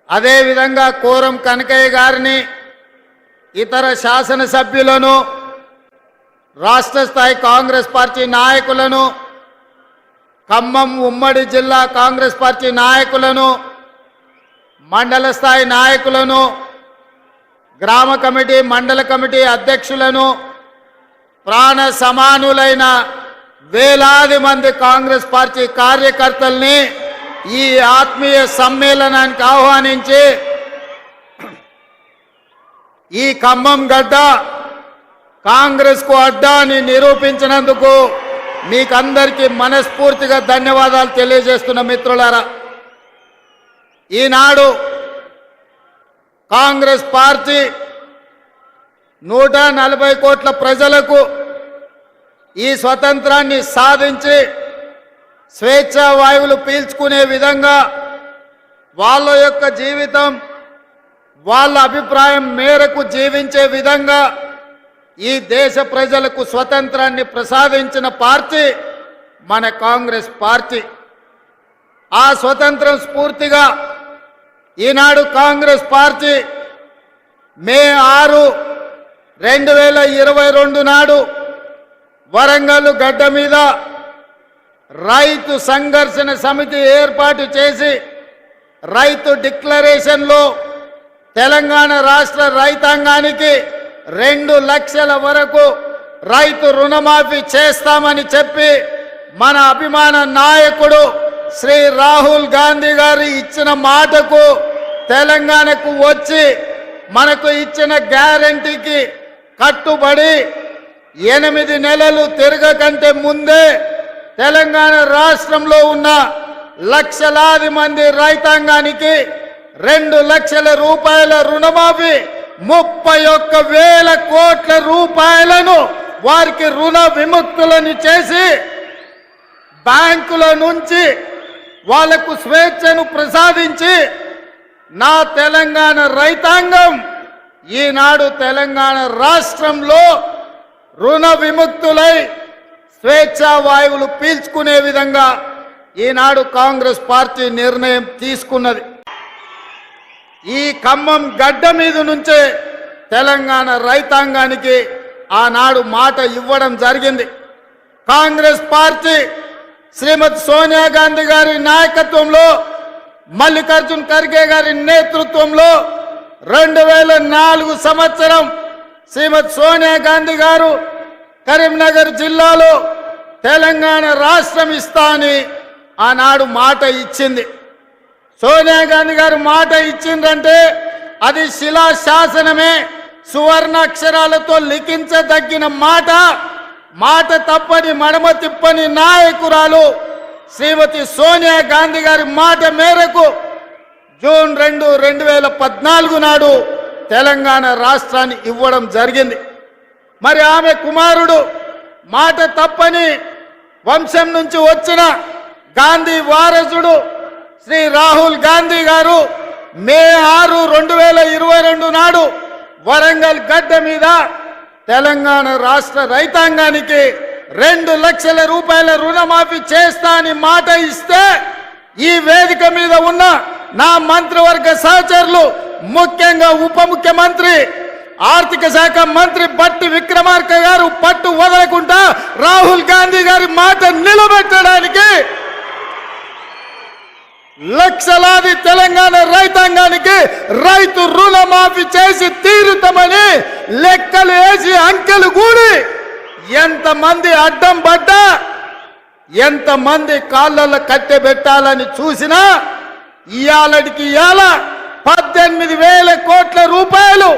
అదే విధంగా కోరం కనకయ్య గారిని ఇతర శాసన సభ్యులను రాష్ట్ర స్థాయి కాంగ్రెస్ పార్టీ నాయకులను ఖమ్మం ఉమ్మడి జిల్లా కాంగ్రెస్ పార్టీ నాయకులను మండల స్థాయి నాయకులను గ్రామ కమిటీ మండల కమిటీ అధ్యక్షులను ప్రాణ సమానులైన వేలాది మంది కాంగ్రెస్ పార్టీ కార్యకర్తల్ని ఈ ఆత్మీయ సమ్మేళనానికి ఆహ్వానించి ఈ ఖమ్మం గడ్డ కాంగ్రెస్ కు అడ్డా అని నిరూపించినందుకు మీకందరికీ మనస్ఫూర్తిగా ధన్యవాదాలు తెలియజేస్తున్న మిత్రులారా, ఈనాడు కాంగ్రెస్ పార్టీ 140 కోట్ల ప్రజలకు ఈ స్వతంత్రాన్ని సాధించి స్వేచ్ఛా వాయువులు పీల్చుకునే విధంగా వాళ్ళ యొక్క జీవితం వాళ్ళ అభిప్రాయం మేరకు జీవించే విధంగా ఈ దేశ ప్రజలకు స్వతంత్రాన్ని ప్రసాదించిన పార్టీ మన కాంగ్రెస్ పార్టీ. ఆ స్వతంత్రం స్ఫూర్తిగా ఈనాడు కాంగ్రెస్ పార్టీ మే 6, 2022 నాడు వరంగల్ గడ్డ మీద రైతు సంఘర్షణ సమితి ఏర్పాటు చేసి రైతు డిక్లరేషన్లో తెలంగాణ రాష్ట్ర రైతాంగానికి 2 లక్షల వరకు రైతు రుణమాఫీ చేస్తామని చెప్పి మన అభిమాన నాయకుడు శ్రీ రాహుల్ గాంధీ గారు ఇచ్చిన మాటకు తెలంగాణకు వచ్చి మనకు ఇచ్చిన గ్యారంటీకి కట్టుబడి 8 నెలలు తిరగకంటే ముందే తెలంగాణ రాష్ట్రంలో ఉన్న లక్షలాది మంది రైతాంగానికి 2 లక్షల రూపాయల రుణమాఫీ 31,000 కోట్ల రూపాయలను వారికి రుణ విముక్తులను చేసి బ్యాంకుల నుంచి వాళ్లకు స్వేచ్ఛను ప్రసాదించి నా తెలంగాణ రైతాంగం ఈనాడు తెలంగాణ రాష్ట్రంలో రుణ విముక్తులై స్వేచ్ఛా వాయువులు పీల్చుకునే విధంగా ఈనాడు కాంగ్రెస్ పార్టీ నిర్ణయం తీసుకున్నది. ఈ ఖమ్మం గడ్డ మీద నుంచే తెలంగాణ రైతాంగానికి ఆనాడు మాట ఇవ్వడం జరిగింది. కాంగ్రెస్ పార్టీ శ్రీమతి సోనియా గాంధీ గారి నాయకత్వంలో మల్లికార్జున్ ఖర్గే గారి నేతృత్వంలో 2004 సంవత్సరం శ్రీమతి సోనియా గాంధీ గారు కరీంనగర్ జిల్లాలో తెలంగాణ రాష్ట్రం ఇస్తా అని ఆనాడు మాట ఇచ్చింది. సోనియా గాంధీ గారు మాట ఇచ్చిందంటే అది శిలా శాసనమే, సువర్ణాక్షరాలతో లిఖించదగిన మాట. మాట తప్పని మడమ తిప్పని నాయకురాలు శ్రీమతి సోనియా గాంధీ గారి మాట మేరకు జూన్ 2, 2014 నాడు తెలంగాణ రాష్ట్రాన్ని ఇవ్వడం జరిగింది. మరి ఆమె కుమారుడు మాట తప్పని వంశం నుంచి వచ్చిన గాంధీ వారసుడు శ్రీ రాహుల్ గాంధీ గారు మే 6, 2022 నాడు వరంగల్ గడ్డ మీద తెలంగాణ రాష్ట్ర రైతాంగానికి 2 లక్షల రూపాయల రుణమాఫీ చేస్తా అని మాట ఇస్తే ఈ వేదిక మీద ఉన్న నా మంత్రివర్గ సహచరులు, ముఖ్యంగా ఉప ముఖ్యమంత్రి ఆర్థిక శాఖ మంత్రి బట్టి విక్రమార్క గారు పట్టు వదలకుండా రాహుల్ గాంధీ గారి మాట నిలబెట్టడానికి లక్షలాది తెలంగాణ రైతాంగానికి రైతు రుణమాఫీ చేసి తీరుతామని లెక్కలు వేసి అంకెలు కూడి ఎంతమంది అడ్డం పడ్డా ఎంతమంది కాళ్ళల్లో కట్టెబెట్టాలని చూసినా ఇయాలటికి ఇయాల 18,000 కోట్ల రూపాయలు